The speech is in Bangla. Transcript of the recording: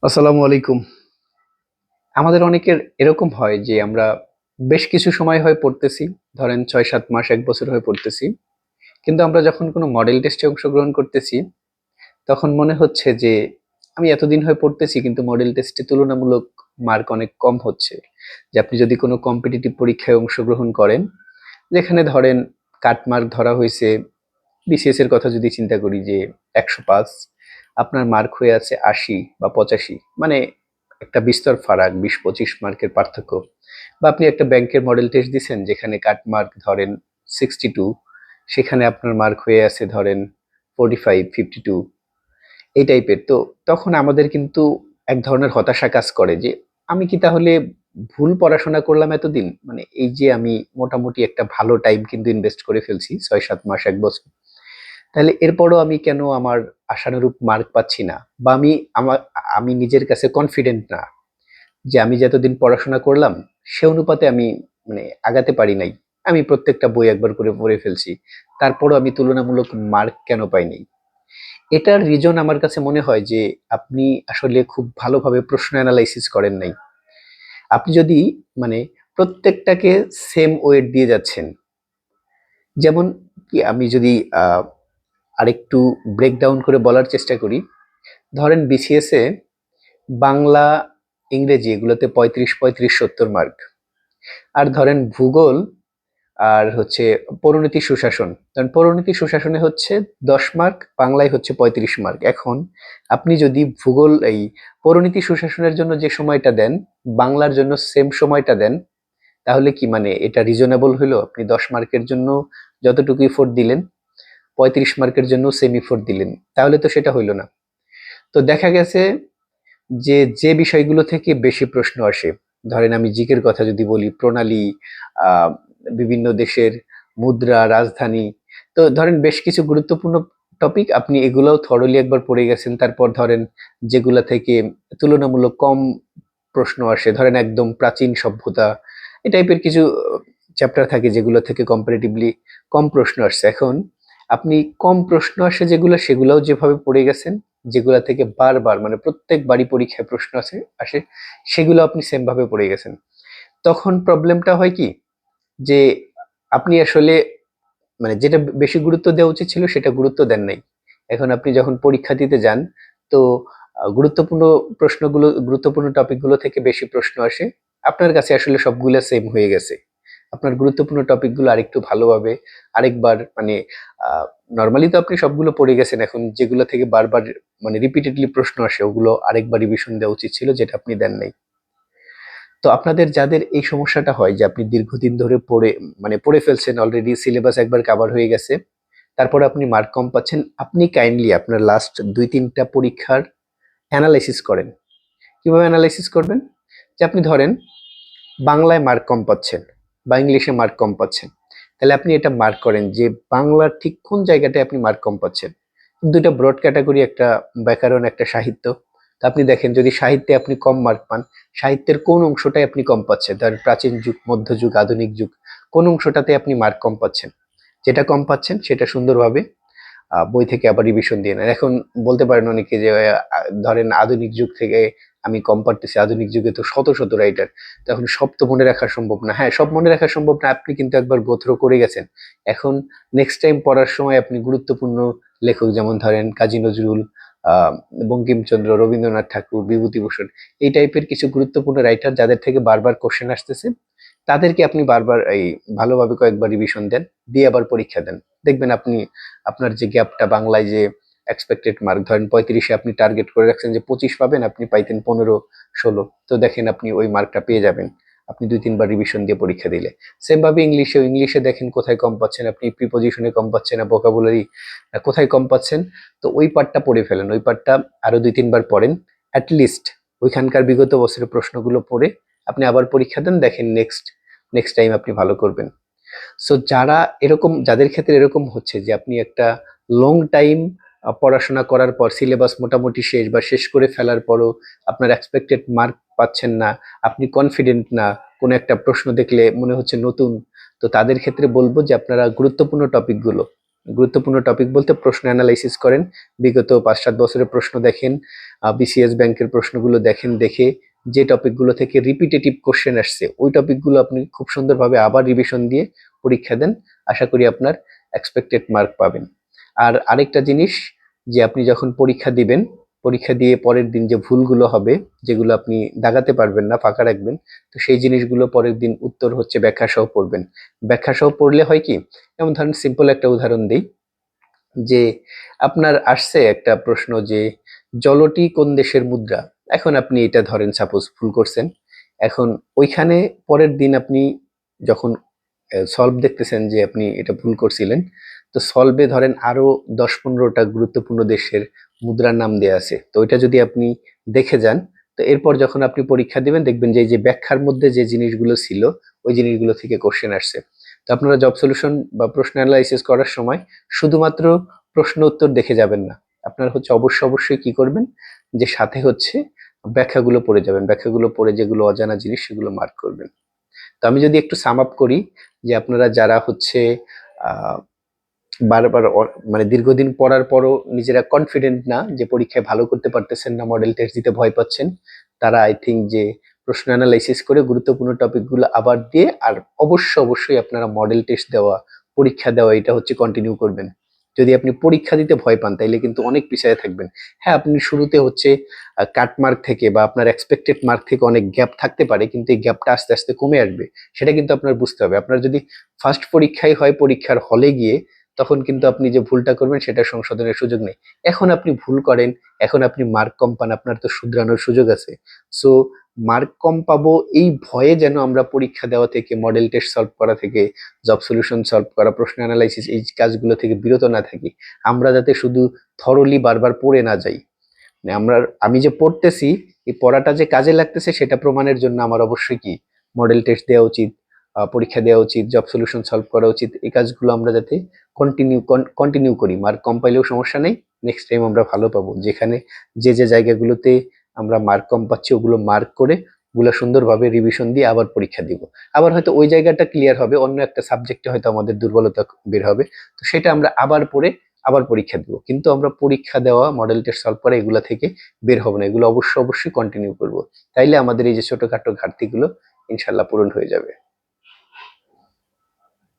আসসালামু আলাইকুম। আমাদের অনেকের এরকম হয় যে আমরা বেশ কিছু সময় হয় পড়তেছি, ধরেন ৬-৭ মাস ১ বছর হয়ে পড়তেছি। কিন্তু আমরা যখন কোনো মডেল টেস্টে অংশগ্রহণ করতেছি, তখন মনে হচ্ছে যে আমি এতদিন হয়ে পড়তেছি কিন্তু মডেল টেস্টে তুলনামূলক মার্ক অনেক কম হচ্ছে। যে আপনি যদি কোনো কম্পিটিটিভ পরীক্ষায় অংশগ্রহণ করেন, যেখানে ধরেন কাট মার্ক ধরা হইছে, বিসিএস এর কথা যদি চিন্তা করি যে ১০০ আপনার মার্ক হয়ে আছে ৮০ বা ৮৫, মানে একটা বিস্তর ফারাক, ২০-২৫ মার্কের পার্থক্য। বা আপনি একটা ব্যাংকের মডেল টেস্ট দিছেন যেখানে কাট মার্ক ধরেন 62, সেখানে আপনার মার্ক হয়ে আছে ধরেন 45, 52, এই টাইপের। তো তখন আমাদের কিন্তু এক ধরনের হতাশা কাজ করে যে আমি কি তাহলে ভুল পড়াশোনা করলাম এতদিন? মানে এই যে আমি মোটামুটি একটা ভালো টাইম কিন্তু ইনভেস্ট করে ফেলছি ৬-৭ মাস ১ বছর। তাহলে এরপরও আমি কেন আমার আশানুরূপ মার্ক পাচ্ছি না? বা আমি নিজের কাছে কনফিডেন্ট না যে আমি যে এতদিন পড়াশোনা করলাম সে অনুপাতে আমি মানে আগাতে পারি নাই। আমি প্রত্যেকটা বই একবার করে পড়ে ফেলছি। তারপরও আমি তুলনামূলক মার্ক কেন পাই নাই? এটার রিজন আমার কাছে মনে হয় যে আপনি আসলে খুব ভালোভাবে প্রশ্ন এনালাইসিস করেন নাই। আপনি যদি মানে প্রত্যেকটাকে সেম ওয়েট দিয়ে যাচ্ছেন। যেমন কি আমি যদি আ আরেকটু ব্রেকডাউন করে বলার চেষ্টা করি। ধরেন বিসিএস এ বাংলা, ইংরেজি এগুলোতে ৩৫, ৭০ মার্ক। আর ধরেন ভূগোল আর হচ্ছে পরিণতি সুশাসন। কারণ পরিণতি সুশাসনে হচ্ছে ১০ মার্ক, বাংলায় হচ্ছে ৩৫ মার্ক। এখন আপনি যদি ভূগোল এই পরিণতি সুশাসনের জন্য যে সময়টা দেন, বাংলার জন্য সেম সময়টা দেন, তাহলে কি মানে এটা রিজনেবল হইল? আপনি ১০ মার্কের জন্য যতটুকু এফোর্ট দিলেন, ৩৫ মার্কের জন্য সেম এফোর্ট দিলেন। তাহলে তো সেটা হইল না। তো দেখা গেছে যে বিষয়গুলো থেকে বেশি প্রশ্ন আসে, ধরেন আমি জিকের কথা যদি বলি, প্রণালী, আহ, বিভিন্ন দেশের মুদ্রা, রাজধানী, তো ধরেন বেশ কিছু গুরুত্বপূর্ণ টপিক আপনি এগুলাও থরলি একবার পড়ে গেছেন। তারপর ধরেন যেগুলা থেকে তুলনামূলক কম প্রশ্ন আসে, ধরেন একদম প্রাচীন সভ্যতা, এই টাইপের কিছু চ্যাপ্টার থাকে যেগুলো থেকে কম্পারেটিভলি কম প্রশ্ন আসছে। এখন আপনি কম প্রশ্ন আসে যেগুলো, সেগুলোও যেভাবে পড়ে গেছেন, যেগুলা থেকে বারবার মানে প্রত্যেকবারই পরীক্ষায় প্রশ্ন আসে, সেগুলো আপনি সেম ভাবে পড়ে গেছেন। তখন প্রবলেমটা হয় কি যে আপনি আসলে মানে যেটা বেশি গুরুত্ব দেওয়া উচিত ছিল সেটা গুরুত্ব দেন নাই। এখন আপনি যখন পরীক্ষা দিতে যান, তো গুরুত্বপূর্ণ টপিক গুলো থেকে বেশি প্রশ্ন আসে, আপনার কাছে আসলে সবগুলা সেম হয়ে গেছে। আপনার গুরুত্বপূর্ণ টপিক গুলো আরেকটু ভালোভাবে আরেকবার মানে নরমালি তো আপনি সবগুলো পড়ে গেছেন, এখন যেগুলো থেকে বারবার মানে রিপিটেডলি প্রশ্ন আসে ওগুলো আরেকবার রিভিশন দেওয়া উচিত ছিল, যেটা আপনি দেন নাই। তো আপনাদের যাদের এই সমস্যাটা হয় যে আপনি দীর্ঘদিন ধরে পড়ে ফেলছেন, অলরেডি সিলেবাস একবার কভার হয়ে গেছে, তারপরে আপনি মার্ক কম পাচ্ছেন, আপনি কাইন্ডলি আপনার লাস্ট ২-৩টা পরীক্ষার অ্যানালাইসিস করেন। কিভাবে অ্যানালাইসিস করবেন? যে আপনি ধরেন বাংলায় মার্ক কম পাচ্ছেন বা ইংলিশে মার্ক কম পাচ্ছেন। তাহলে আপনি এটা মার্ক করেন যে বাংলার ঠিক কোন জায়গাটায় আপনি মার্ক কম পাচ্ছেন। ২টা ব্রড ক্যাটাগরি, একটা ব্যাকরণ, একটা সাহিত্য। তো আপনি দেখেন যদি সাহিত্যে আপনি কম মার্ক পান, সাহিত্যের কোন অংশটায় আপনি কম পাচ্ছেন? ধরেন প্রাচীন যুগ, মধ্যযুগ, আধুনিক যুগ, কোন অংশটাতে আপনি মার্ক কম পাচ্ছেন? যেটা কম পাচ্ছেন সেটা সুন্দরভাবে বই থেকে আবার রিভিশন দিয়ে নেন। এখন বলতে পারেন অনেকে যে ধরেন আধুনিক যুগ থেকে আমি কম পারতেছি, আধুনিক যুগে তো শত শত রাইটার, তখন সব তো মনে রাখা সম্ভব না। হ্যাঁ, সব মনে রাখা সম্ভব না, আপনি কিন্তু একবার গো থ্রু করে গেছেন। এখন নেক্সট টাইম পড়ার সময় আপনি গুরুত্বপূর্ণ লেখক যেমন ধরেন কাজী নজরুল, আহ বঙ্কিমচন্দ্র, রবীন্দ্রনাথ ঠাকুর, বিভূতিভূষণ, এই টাইপের কিছু গুরুত্বপূর্ণ রাইটার যাদের থেকে বারবার কোশ্চেন আসতেছে, তাদেরকে আপনি বারবার এই ভালোভাবে কয়েকবার রিভিশন দেন, দিয়ে আবার পরীক্ষা দেন। দেখবেন আপনি আপনার যে গ্যাপটা, বাংলায় যে এক্সপেক্টেড মার্ক ধরেন ৩৫-এ আপনি টার্গেট করে রাখছেন যে ২৫ পাবেন, আপনি পাইতেন ১৫-১৬, তো দেখেন আপনি ওই মার্কটা পেয়ে যাবেন আপনি ২-৩ বার রিভিশন দিয়ে পরীক্ষা দিলে। সেম ভাবে ইংলিশে দেখেন কোথায় কম পাচ্ছেন, আপনি প্রিপজিশনে কম পাচ্ছেন না, ভোকাবুলারি কোথায় কম পাচ্ছেন, তো ওই পার্টটা পড়ে ফেলেন, ওই পার্টটা আরো ২-৩ বার পড়েন। অ্যাটলিস্ট ওইখানকার বিগত বছরের প্রশ্নগুলো পড়ে আপনি আবার পরীক্ষা দেন, দেখেন নেক্সট টাইম আপনি ভালো করবেন। সো যাদের ক্ষেত্রে এরকম হচ্ছে যে আপনি একটা লং টাইম পড়াশোনা করার পর সিলেবাস মোটামুটি শেষ বা শেষ করে ফেলার পরও আপনার এক্সপেক্টেড মার্ক পাচ্ছেন না, আপনি কনফিডেন্ট না, কোনো একটা প্রশ্ন দেখলে মনে হচ্ছে নতুন, তো তাদের ক্ষেত্রে বলবো যে আপনারা গুরুত্বপূর্ণ টপিকগুলো গুরুত্বপূর্ণ টপিক বলতে প্রশ্ন অ্যানালাইসিস করেন, বিগত ৫-৭ বছরের প্রশ্ন দেখেন, বিসিএস ব্যাংকের প্রশ্নগুলো দেখেন, দেখে যে টপিকগুলো থেকে রিপিটেটিভ কোশ্চেন আসছে ওই টপিকগুলো আপনি খুব সুন্দরভাবে আবার রিভিশন দিয়ে পরীক্ষা দেন। আশা করি আপনার এক্সপেক্টেড মার্ক পাবেন। আর আরেকটা জিনিস, যে আপনি যখন পরীক্ষা দিবেন, পরীক্ষা দিয়ে পরের দিন যে ভুলগুলো হবে, যেগুলো আপনি দাগাতে পারবেন না, ফাঁকা রাখবেন, তো সেই জিনিসগুলো পরের দিন উত্তর হচ্ছে ব্যাখ্যা সহ পড়বেন। ব্যাখ্যা সহ পড়লে হয় কি, যেমন ধরেন সিম্পল একটা উদাহরণ দিই, যে আপনার আসছে একটা প্রশ্ন যে জলটি কোন দেশের মুদ্রা। এখন আপনি এটা ধরেন সাপোজ ভুল করছেন। এখন ওইখানে পরের দিন আপনি যখন সলভ দেখতেছেন যে আপনি এটা ভুল করছিলেন, তো সলভে ধরেন আরো ১০-১৫টা গুরুত্বপূর্ণ দেশের মুদ্রার নাম দেয়া আছে। তো ওইটা যদি আপনি দেখে যান, তো এরপর যখন আপনি পরীক্ষা দিবেন দেখবেন যে এই যে ব্যাখ্যার মধ্যে যে জিনিসগুলো ছিল ওই জিনিসগুলো থেকে কোশ্চেন আসছে। তো আপনারা জব সলিউশন বা প্রশ্ন অ্যানালাইসিস করার সময় শুধুমাত্র প্রশ্ন উত্তর দেখে যাবেন না। আপনারা হচ্ছে অবশ্যই কি করবেন, যে সাথে হচ্ছে ব্যাখ্যাগুলো পড়ে যাবেন। ব্যাখ্যাগুলো পড়ে যেগুলো অজানা জিনিস সেগুলো মার্ক করবেন। তো আমি যদি একটু সাম আপ করি, যে আপনারা যারা হচ্ছে আহ বারবার মানে দীর্ঘদিন পড়ার পরও নিজেরা কনফিডেন্ট না, যে পরীক্ষায় ভালো করতে পারতেছেন না, মডেল টেস্ট দিতে ভয় পাচ্ছেন, তারা আই থিঙ্ক যে প্রশ্ন অ্যানালাইসিস করে গুরুত্বপূর্ণ টপিকগুলো আবার দিয়ে আর অবশ্যই আপনারা মডেল টেস্ট দেওয়া, পরীক্ষা দেওয়া এটা হচ্ছে কন্টিনিউ করবেন। যদি আপনি পরীক্ষা দিতে ভয় পান তাইলে কিন্তু অনেক পিছিয়ে থাকবেন। হ্যাঁ, আপনি শুরুতে হচ্ছে কাট মার্ক থেকে বা আপনার এক্সপেক্টেড মার্ক থেকে অনেক গ্যাপ থাকতে পারে, কিন্তু এই গ্যাপটা আস্তে আস্তে কমে আসবে। সেটা কিন্তু আপনার বুঝতে হবে। আপনার যদি ফার্স্ট পরীক্ষাই হয় পরীক্ষার হলে গিয়ে, তখন কিন্তু আপনি যে ভুলটা করবেন সেটা সংশোধনের সুযোগ নেই। এখন আপনি ভুল করেন, এখন আপনি মার্ক কম পান, আপনার তো শুধরানোর সুযোগ আছে। সো মার্ক কম পাবো এই ভয়ে যেন আমরা পরীক্ষা দেওয়া থেকে, মডেল টেস্ট সলভ করা থেকে, জব সলিউশন সলভ করা, প্রশ্ন অ্যানালাইসিস এই কাজগুলো থেকে বিরত না থাকি। আমরা যাতে শুধু থরলি বারবার পড়ে না যাই। মানে আমি যে পড়তেছি, এই পড়াটা যে কাজে লাগতেছে সেটা প্রমাণের জন্য আমার অবশ্যই কি মডেল টেস্ট দেওয়া উচিত, পরীক্ষা দেওয়া উচিত, জব সলিউশন সলভ করা উচিত। এই কাজগুলো আমরা যাতে কন্টিনিউ করি। মার্ক কম পাইলেও সমস্যা নেই, নেক্সট টাইম আমরা ভালো পাবো। যেখানে যে জায়গাগুলোতে আমরা মার্ক কম পাচ্ছি ওগুলো মার্ক করে ওগুলো সুন্দরভাবে রিভিশন দিয়ে আবার পরীক্ষা দিব। আবার হয়তো ওই জায়গাটা ক্লিয়ার হবে, অন্য একটা সাবজেক্টে হয়তো আমাদের দুর্বলতা বের হবে, তো সেটা আমরা আবার পড়ে আবার পরীক্ষা দিব। কিন্তু আমরা পরীক্ষা দেওয়া, মডেল টেস্ট সলভ করা এগুলা থেকে বের হবো না। এগুলো অবশ্যই কন্টিনিউ করব। তাইলে আমাদের এই যে ছোটখাটো ঘাটতিগুলো ইনশাল্লাহ পূরণ হয়ে যাবে।